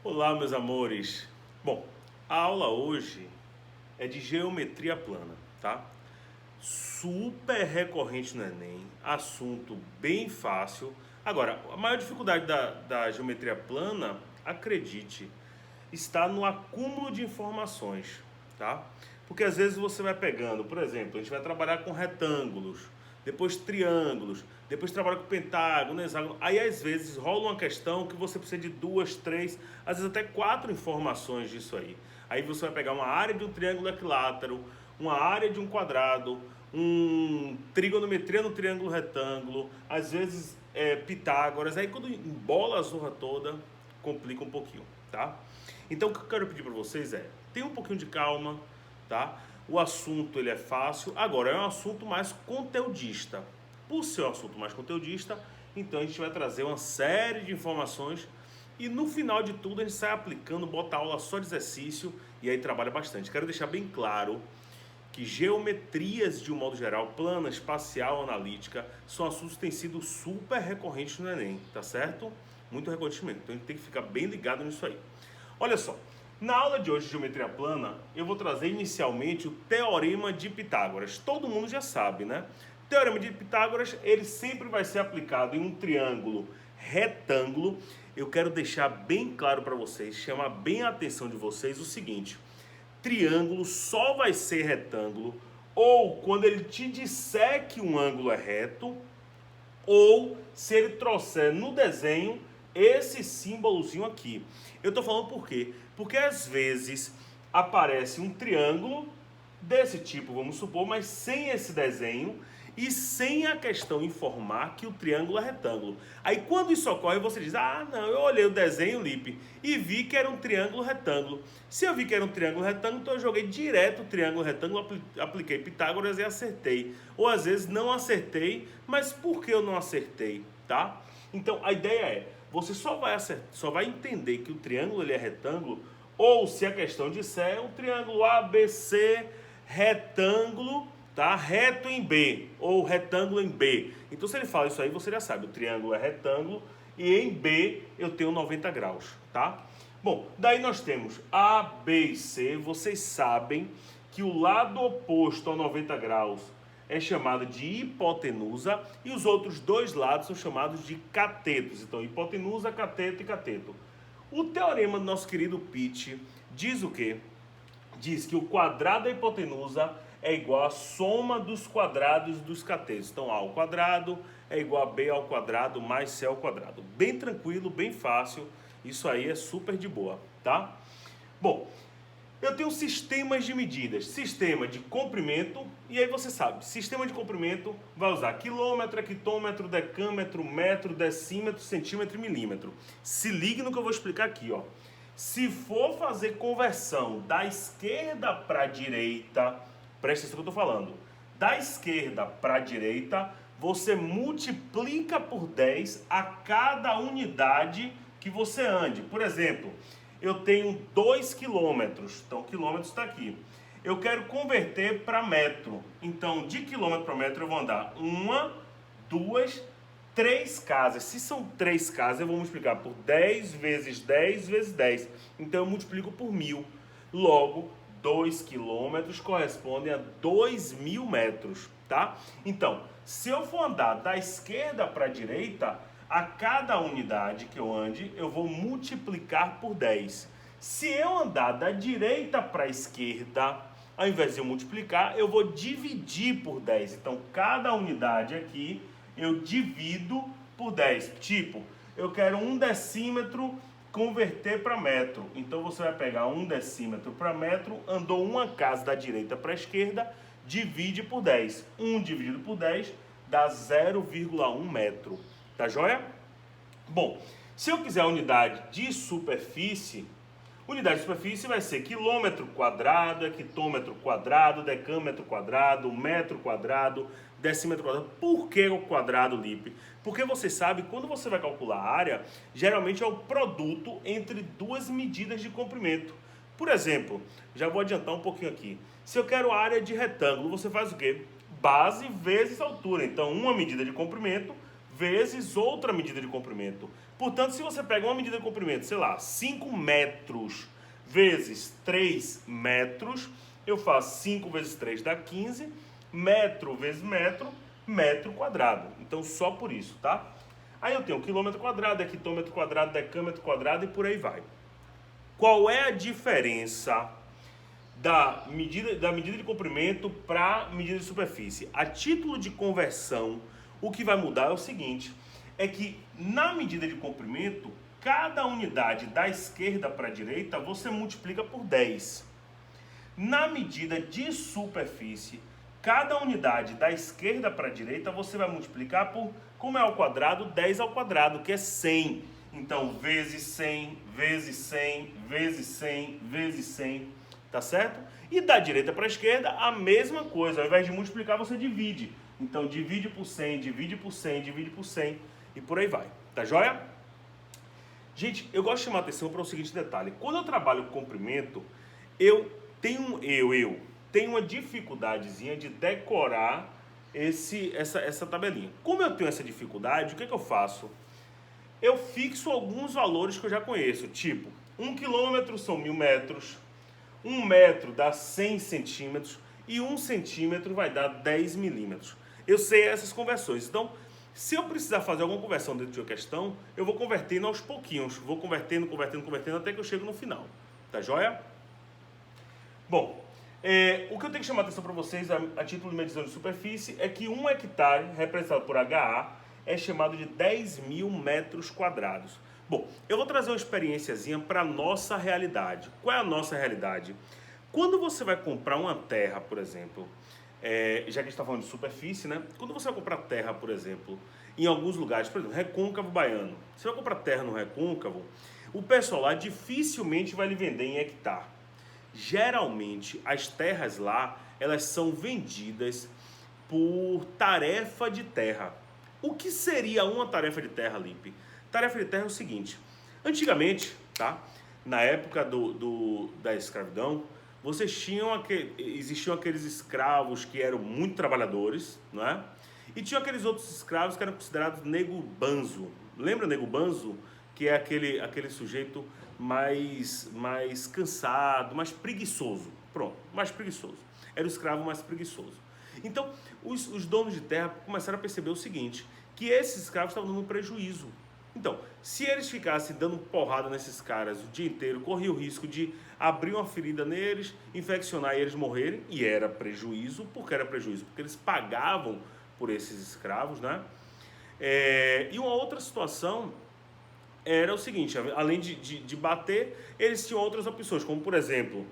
Olá, meus amores. Bom, a aula hoje é de geometria plana, tá? Super recorrente no Enem, assunto bem fácil. Agora, a maior dificuldade da geometria plana, acredite, está no acúmulo de informações, tá? Porque às vezes você vai pegando, por exemplo, a gente vai trabalhar com retângulos, depois triângulos, depois trabalha com pentágono, hexágono. Aí às vezes rola uma questão que você precisa de duas, três, às vezes até quatro informações disso aí. Aí você vai pegar uma área de um triângulo equilátero, uma área de um quadrado, trigonometria no triângulo retângulo, às vezes Pitágoras. Aí quando embola a zorra toda, complica um pouquinho, tá? Então o que eu quero pedir para vocês é, tenha um pouquinho de calma, tá? O assunto ele é fácil, agora é um assunto mais conteudista. Por ser um assunto mais conteudista, então a gente vai trazer uma série de informações e no final de tudo a gente sai aplicando, bota a aula só de exercício e aí trabalha bastante. Quero deixar bem claro que geometrias de um modo geral, plana, espacial, analítica, são assuntos que têm sido super recorrentes no Enem, tá certo? Muito recorrente mesmo, então a gente tem que ficar bem ligado nisso aí. Olha só, na aula de hoje de geometria plana, eu vou trazer inicialmente o Teorema de Pitágoras. Todo mundo já sabe, né? O Teorema de Pitágoras, ele sempre vai ser aplicado em um triângulo retângulo. Eu quero deixar bem claro para vocês, chamar bem a atenção de vocês o seguinte: triângulo só vai ser retângulo ou quando ele te disser que um ângulo é reto, ou se ele trouxer no desenho esse símbolozinho aqui. Eu estou falando por quê? Porque às vezes aparece um triângulo desse tipo, vamos supor, mas sem esse desenho e sem a questão informar que o triângulo é retângulo. Aí quando isso ocorre, você diz: ah, não, eu olhei o desenho, Lipe, e vi que era um triângulo retângulo. Se eu vi que era um triângulo retângulo, então eu joguei direto o triângulo retângulo, apliquei Pitágoras e acertei. Ou às vezes não acertei, mas por que eu não acertei, tá? Então a ideia é, você só vai entender que o triângulo ele é retângulo, ou se a questão disser um triângulo ABC retângulo, tá? Reto em B, ou retângulo em B. Então se ele fala isso aí, você já sabe, o triângulo é retângulo e em B eu tenho 90 graus, tá? Bom, daí nós temos A, B e C. Vocês sabem que o lado oposto a 90 graus é chamado de hipotenusa e os outros dois lados são chamados de catetos. Então, hipotenusa, cateto e cateto. O teorema do nosso querido Pitt diz o quê? Diz que o quadrado da hipotenusa é igual à soma dos quadrados dos catetos. Então, A ao quadrado é igual a B ao quadrado mais C ao quadrado. Bem tranquilo, bem fácil. Isso aí é super de boa, tá? Bom, eu tenho sistemas de medidas, sistema de comprimento, e aí você sabe, sistema de comprimento vai usar quilômetro, hectômetro, decâmetro, metro, decímetro, centímetro e milímetro. Se ligue no que eu vou explicar aqui, ó. Se for fazer conversão da esquerda para a direita, presta atenção no que eu estou falando, da esquerda para a direita, você multiplica por 10 a cada unidade que você ande. Por exemplo, eu tenho 2 quilômetros, então quilômetros está aqui. Eu quero converter para metro, então de quilômetro para metro eu vou andar uma, duas, três casas. Se são três casas, eu vou multiplicar por 10 vezes 10 vezes 10. Então eu multiplico por 1000. Logo, 2 quilômetros correspondem a 2.000 metros, tá? Então, se eu for andar da esquerda para a direita, a cada unidade que eu ande, eu vou multiplicar por 10. Se eu andar da direita para a esquerda, ao invés de eu multiplicar, eu vou dividir por 10. Então, cada unidade aqui, eu divido por 10. Tipo, eu quero 1 decímetro converter para metro. Então, você vai pegar 1 decímetro para metro, andou uma casa da direita para a esquerda, divide por 10. 1 dividido por 10 dá 0,1 metro. Tá joia? Bom, se eu quiser a unidade de superfície vai ser quilômetro quadrado, hectômetro quadrado, decâmetro quadrado, metro quadrado, decímetro quadrado. Por que o quadrado, Lipe? Porque você sabe, quando você vai calcular a área, geralmente é o produto entre duas medidas de comprimento. Por exemplo, já vou adiantar um pouquinho aqui. Se eu quero a área de retângulo, você faz o quê? Base vezes altura. Então, uma medida de comprimento vezes outra medida de comprimento. Portanto, se você pega uma medida de comprimento, sei lá, 5 metros vezes 3 metros, eu faço 5 vezes 3 dá 15, metro vezes metro, metro quadrado. Então, só por isso, tá? Aí eu tenho quilômetro quadrado, hectômetro quadrado, decâmetro quadrado e por aí vai. Qual é a diferença da medida de comprimento para medida de superfície? A título de conversão, o que vai mudar é o seguinte, é que na medida de comprimento, cada unidade da esquerda para a direita, você multiplica por 10. Na medida de superfície, cada unidade da esquerda para a direita, você vai multiplicar por, como é ao quadrado, 10 ao quadrado, que é 100. Então, vezes 100, vezes 100, vezes 100, vezes 100, tá certo? E da direita para a esquerda, a mesma coisa. Ao invés de multiplicar, você divide. Então, divide por 100, divide por 100, divide por 100 e por aí vai. Tá joia? Gente, eu gosto de chamar a atenção para o seguinte detalhe. Quando eu trabalho com comprimento, eu tenho uma dificuldadezinha de decorar essa tabelinha. Como eu tenho essa dificuldade, o que eu faço? Eu fixo alguns valores que eu já conheço, tipo, 1 quilômetro são 1000 metros, 1 metro dá 100 centímetros e 1 centímetro vai dar 10 milímetros. Eu sei essas conversões, então, se eu precisar fazer alguma conversão dentro de uma questão, eu vou convertendo aos pouquinhos, vou convertendo até que eu chego no final, tá joia? Bom, o que eu tenho que chamar a atenção para vocês, a título de medição de superfície, é que 1 hectare, representado por HA, é chamado de 10.000 metros quadrados. Bom, eu vou trazer uma experiênciazinha para a nossa realidade. Qual é a nossa realidade? Quando você vai comprar uma terra, por exemplo, já que a gente está falando de superfície, né? Quando você vai comprar terra, por exemplo, em alguns lugares, por exemplo, Recôncavo Baiano, você vai comprar terra no Recôncavo, o pessoal lá dificilmente vai lhe vender em hectare. Geralmente, as terras lá, elas são vendidas por tarefa de terra. O que seria uma tarefa de terra, Lipe? Tarefa de terra é o seguinte, antigamente, tá? Na época da escravidão, existiam aqueles escravos que eram muito trabalhadores, não é? E tinham aqueles outros escravos que eram considerados nego banzo. Lembra nego banzo? Que é aquele sujeito mais cansado, mais preguiçoso. Pronto, mais preguiçoso. Era o escravo mais preguiçoso. Então, os donos de terra começaram a perceber o seguinte, que esses escravos estavam dando prejuízo. Então, se eles ficassem dando porrada nesses caras o dia inteiro, corria o risco de abrir uma ferida neles, infeccionar e eles morrerem, e era prejuízo. Por que era prejuízo? Porque eles pagavam por esses escravos, né? E uma outra situação era o seguinte, além de bater, eles tinham outras opções, como por exemplo,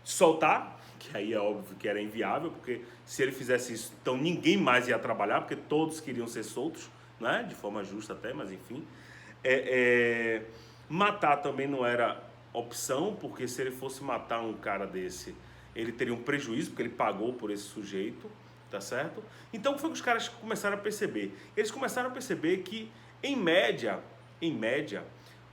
soltar, que aí é óbvio que era inviável, porque se ele fizesse isso, então ninguém mais ia trabalhar, porque todos queriam ser soltos, né? De forma justa até, mas enfim. Matar também não era opção, porque se ele fosse matar um cara desse, ele teria um prejuízo, porque ele pagou por esse sujeito, tá certo? Então foi que os caras começaram a perceber. Eles começaram a perceber que, em média,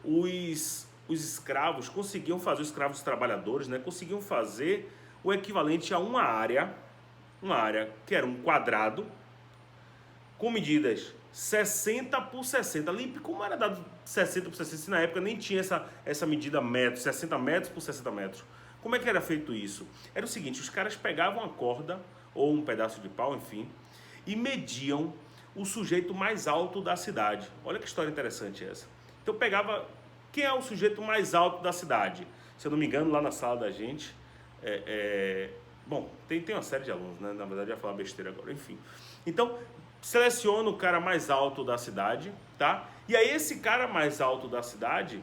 os escravos conseguiam fazer, os escravos trabalhadores, né, conseguiam fazer o equivalente a uma área que era um quadrado, com medidas 60 por 60. Lipe, como era dado 60 por 60, se na época nem tinha essa medida metros, 60 metros por 60 metros. Como é que era feito isso? Era o seguinte, os caras pegavam a corda, ou um pedaço de pau, enfim, e mediam o sujeito mais alto da cidade. Olha que história interessante essa. Então pegava, quem é o sujeito mais alto da cidade? Se eu não me engano, lá na sala da gente, bom, tem uma série de alunos, né? Na verdade, eu ia falar besteira agora, enfim. Então, seleciona o cara mais alto da cidade, tá? E aí esse cara mais alto da cidade,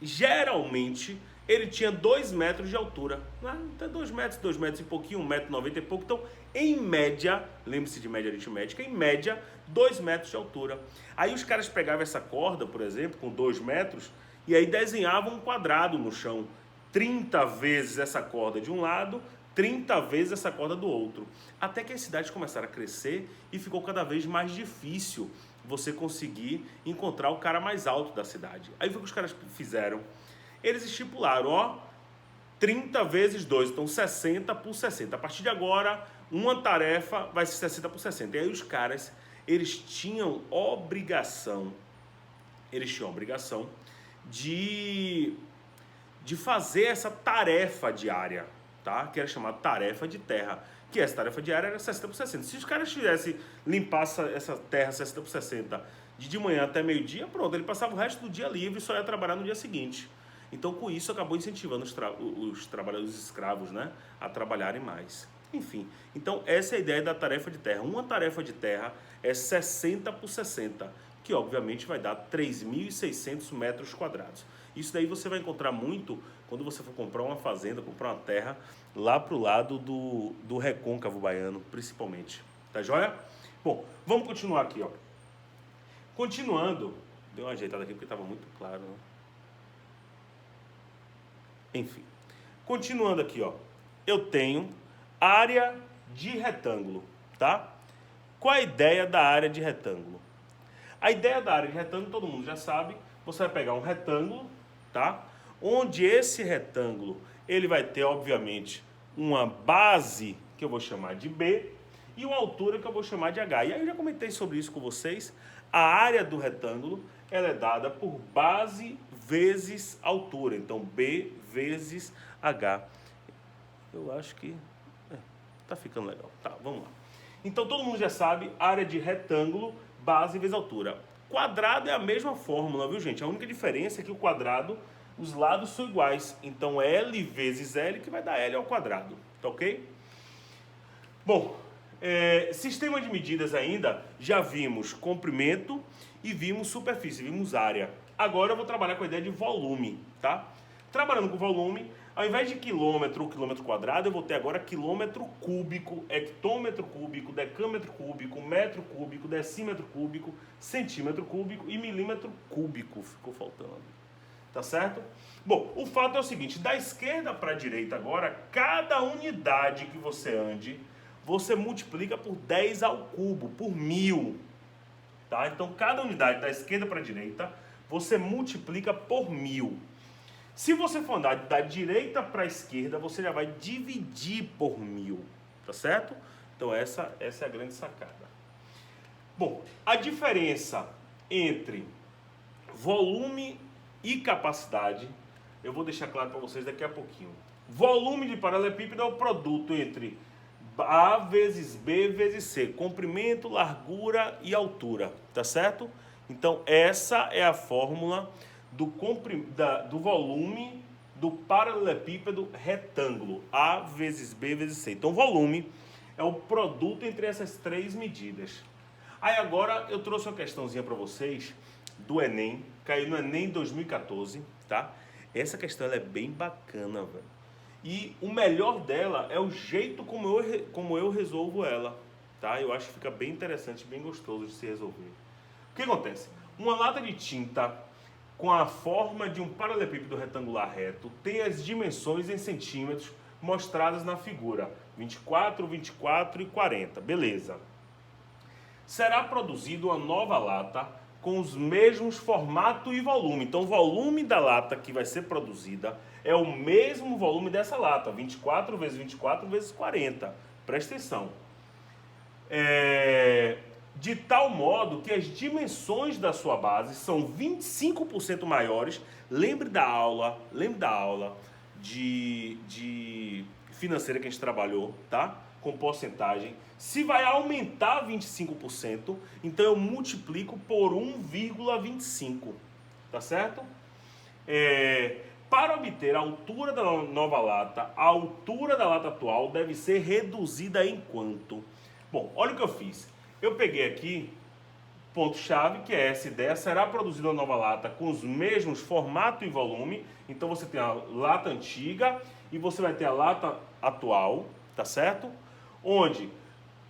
geralmente, ele tinha 2 metros de altura, né? Então 2 metros e pouquinho, 1,90 m e pouco. Então, em média, lembre-se de média aritmética, em média, 2 metros de altura. Aí os caras pegavam essa corda, por exemplo, com 2 metros, e aí desenhavam um quadrado no chão. 30 vezes essa corda de um lado, 30 vezes essa corda do outro. Até que as cidades começaram a crescer e ficou cada vez mais difícil você conseguir encontrar o cara mais alto da cidade. Aí foi o que os caras fizeram. Eles estipularam, 30 vezes 2, então 60 por 60. A partir de agora, uma tarefa vai ser 60 por 60. E aí os caras, eles tinham obrigação de fazer essa tarefa diária, tá? Que era chamada tarefa de terra, que essa tarefa diária era 60 por 60. Se os caras tivessem limpar essa terra 60 por 60 de manhã até meio-dia, pronto, ele passava o resto do dia livre e só ia trabalhar no dia seguinte. Então, com isso, acabou incentivando os trabalhadores escravos, né, a trabalharem mais. Enfim, então essa é a ideia da tarefa de terra. Uma tarefa de terra é 60 por 60, que obviamente vai dar 3.600 metros quadrados. Isso daí você vai encontrar muito quando você for comprar uma fazenda, comprar uma terra lá pro lado do Recôncavo Baiano, principalmente. Tá joia? Bom, vamos continuar aqui, ó. Continuando, deu uma ajeitada aqui porque estava muito claro, né? Enfim, continuando aqui, ó. Eu tenho área de retângulo, tá? Qual a ideia da área de retângulo? A ideia da área de retângulo, todo mundo já sabe, você vai pegar um retângulo, tá? Onde esse retângulo, ele vai ter, obviamente, uma base que eu vou chamar de B e uma altura que eu vou chamar de H. E aí eu já comentei sobre isso com vocês. A área do retângulo, ela é dada por base vezes altura. Então, B vezes H. Eu acho que tá ficando legal. Tá, vamos lá. Então, todo mundo já sabe, área de retângulo, base vezes altura. Quadrado é a mesma fórmula, viu, gente? A única diferença é que o quadrado, os lados são iguais. Então, L vezes L, que vai dar L ao quadrado. Tá ok? Bom, sistema de medidas ainda, já vimos comprimento e vimos superfície, vimos área. Agora eu vou trabalhar com a ideia de volume, tá? Trabalhando com volume, ao invés de quilômetro ou quilômetro quadrado, eu vou ter agora quilômetro cúbico, hectômetro cúbico, decâmetro cúbico, metro cúbico, decímetro cúbico, centímetro cúbico e milímetro cúbico. Ficou faltando ali. Tá certo? Bom, o fato é o seguinte, da esquerda para a direita agora, cada unidade que você ande, você multiplica por 10 ao cubo, por 1000. Tá? Então, cada unidade da esquerda para a direita, você multiplica por 1000. Se você for andar da direita para a esquerda, você já vai dividir por 1000, tá certo? Então essa é a grande sacada. Bom, a diferença entre volume e capacidade, eu vou deixar claro para vocês daqui a pouquinho. Volume de paralelepípedo é o produto entre A vezes B vezes C, comprimento, largura e altura, tá certo? Então essa é a fórmula do volume do paralelepípedo retângulo, A vezes B vezes C. Então, volume é o produto entre essas três medidas. Aí agora eu trouxe uma questãozinha para vocês do Enem, caiu no Enem 2014, tá? Essa questão ela é bem bacana, velho. E o melhor dela é o jeito como eu resolvo ela, tá? Eu acho que fica bem interessante, bem gostoso de se resolver. O que acontece? Uma lata de tinta com a forma de um paralelepípedo retangular reto, tem as dimensões em centímetros mostradas na figura, 24, 24 e 40, beleza. Será produzida uma nova lata com os mesmos formato e volume. Então, o volume da lata que vai ser produzida é o mesmo volume dessa lata, 24 vezes 24 vezes 40. Presta atenção. De tal modo que as dimensões da sua base são 25% maiores. Lembre da aula de financeira que a gente trabalhou, tá? Com porcentagem. Se vai aumentar 25%, então eu multiplico por 1,25, tá certo? Para obter a altura da nova lata, a altura da lata atual deve ser reduzida em quanto? Bom, olha o que eu fiz. Eu peguei aqui, ponto-chave, que é essa ideia, será produzida uma nova lata com os mesmos formato e volume. Então você tem a lata antiga e você vai ter a lata atual, tá certo? Onde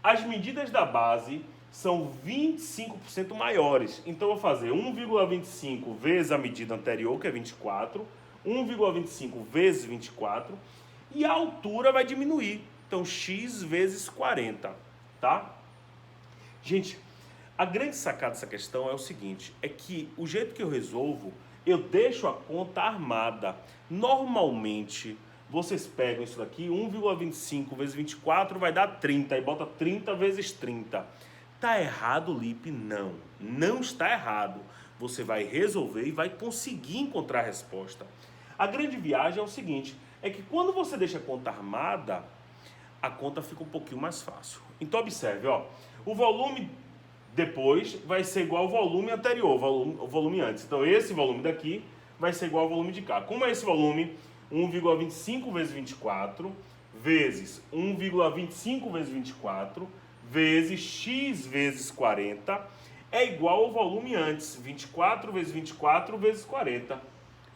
as medidas da base são 25% maiores. Então eu vou fazer 1,25 vezes a medida anterior, que é 24, 1,25 vezes 24, e a altura vai diminuir. Então x vezes 40, tá? Gente, a grande sacada dessa questão é o seguinte, é que o jeito que eu resolvo, eu deixo a conta armada. Normalmente, vocês pegam isso daqui, 1,25 vezes 24 vai dar 30, e bota 30 vezes 30. Tá errado, Lipe? Não, não está errado. Você vai resolver e vai conseguir encontrar a resposta. A grande viagem é o seguinte, é que quando você deixa a conta armada, a conta fica um pouquinho mais fácil. Então observe, ó, o volume depois vai ser igual ao volume anterior, o volume antes. Então esse volume daqui vai ser igual ao volume de cá. Como é esse volume? 1,25 vezes 24 vezes 1,25 vezes 24 vezes x vezes 40 é igual ao volume antes, 24 vezes 24 vezes 40.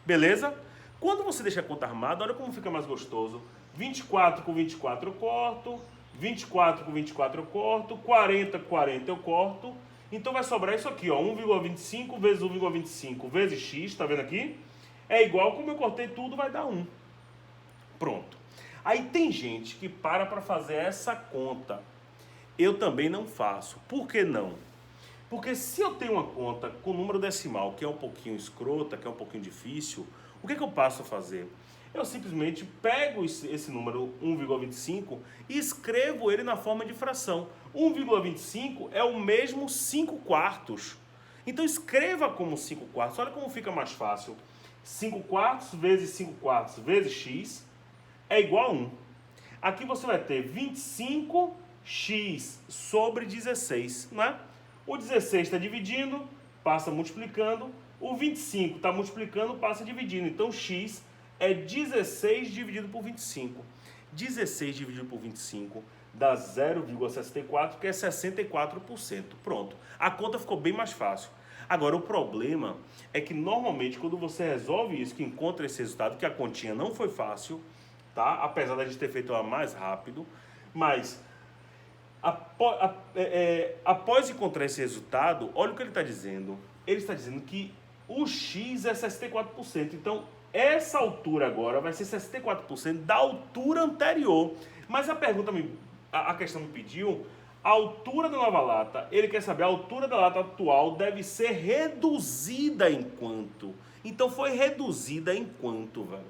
Beleza? Quando você deixa a conta armada, olha como fica mais gostoso. 24 com 24 eu corto, 24 com 24 eu corto, 40 com 40 eu corto. Então vai sobrar isso aqui, ó, 1,25 vezes 1,25 vezes x, tá vendo aqui? É igual, como eu cortei tudo, vai dar 1. Pronto. Aí tem gente que para fazer essa conta. Eu também não faço. Por que não? Porque se eu tenho uma conta com número decimal que é um pouquinho escrota, que é um pouquinho difícil, o que eu passo a fazer? Eu simplesmente pego esse número 1,25 e escrevo ele na forma de fração. 1,25 é o mesmo 5 quartos. Então escreva como 5 quartos. Olha como fica mais fácil. 5 quartos vezes 5 quartos vezes x é igual a 1. Aqui você vai ter 25x sobre 16, né? O 16 está dividindo, passa multiplicando. O 25 está multiplicando, passa dividindo. Então x é 16 dividido por 25. 16 dividido por 25 dá 0,64, que é 64%. Pronto. A conta ficou bem mais fácil. Agora, o problema é que normalmente quando você resolve isso, que encontra esse resultado, que a continha não foi fácil, tá? Apesar da gente ter feito ela mais rápido, mas após encontrar esse resultado, olha o que ele está dizendo. Ele está dizendo que o x é 64%. Então, essa altura agora vai ser 64% da altura anterior. Mas a questão me pediu a altura da nova lata. Ele quer saber a altura da lata atual deve ser reduzida em quanto. Então, foi reduzida em quanto, velho?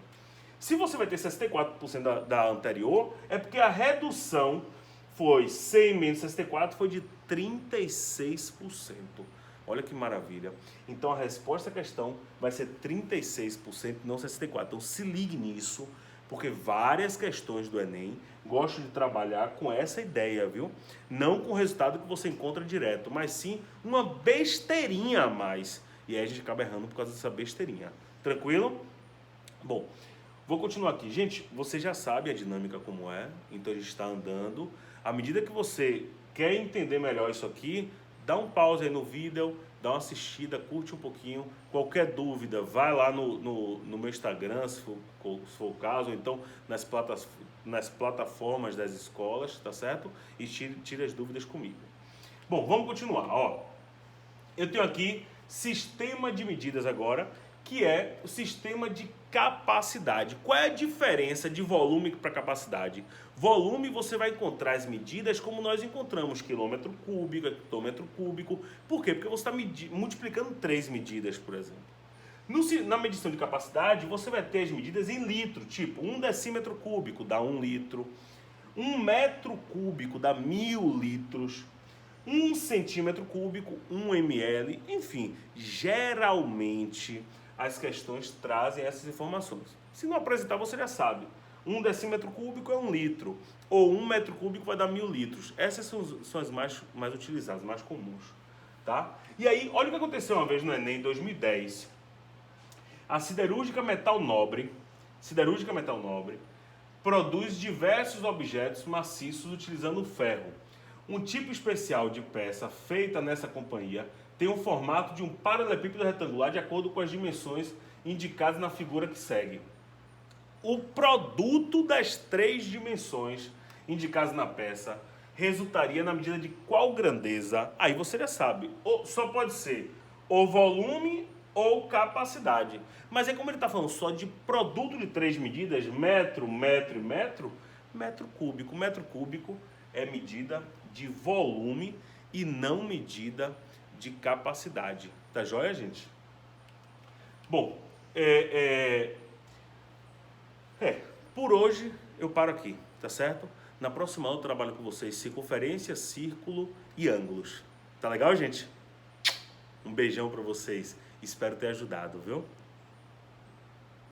Se você vai ter 64% da anterior, é porque a redução foi 100 menos 64, foi de 36%. Olha que maravilha. Então a resposta à questão vai ser 36%, não 64%. Então se ligue nisso, porque várias questões do Enem gostam de trabalhar com essa ideia, viu? Não com o resultado que você encontra direto, mas sim uma besteirinha a mais. E aí a gente acaba errando por causa dessa besteirinha. Tranquilo? Bom, vou continuar aqui. Gente, você já sabe a dinâmica como é, então a gente está andando. À medida que você quer entender melhor isso aqui, dá um pause aí no vídeo, dá uma assistida, curte um pouquinho. Qualquer dúvida, vai lá no meu Instagram, se for o caso, ou então nas plataformas das escolas, tá certo? E tire as dúvidas comigo. Bom, vamos continuar. Ó, eu tenho aqui sistema de medidas agora, que é o sistema de capacidade. Qual é a diferença de volume para capacidade? Volume você vai encontrar as medidas como nós encontramos, quilômetro cúbico, hectômetro cúbico. Por quê? Porque você está multiplicando 3 medidas, por exemplo. Na medição de capacidade, você vai ter as medidas em litro, tipo 1 decímetro cúbico dá 1 litro, 1 metro cúbico dá 1000 litros, 1 centímetro cúbico, 1 ml, enfim, geralmente as questões trazem essas informações. Se não apresentar, você já sabe. 1 decímetro cúbico é 1 litro, ou 1 metro cúbico vai dar 1000 litros. Essas são as mais utilizadas, mais comuns. Tá? E aí, olha o que aconteceu uma vez no Enem, em 2010. A siderúrgica metal nobre produz diversos objetos maciços utilizando ferro. Um tipo especial de peça feita nessa companhia tem o formato de um paralelepípedo retangular de acordo com as dimensões indicadas na figura que segue. O produto das 3 dimensões indicadas na peça resultaria na medida de qual grandeza? Aí você já sabe, só pode ser ou volume ou capacidade. Mas é como ele está falando só de produto de 3 medidas, metro, metro e metro, metro cúbico. Metro cúbico é medida de volume e não medida de capacidade. Tá joia, gente? Bom, por hoje eu paro aqui, tá certo? Na próxima aula eu trabalho com vocês circunferência, círculo e ângulos. Tá legal, gente? Um beijão pra vocês. Espero ter ajudado, viu?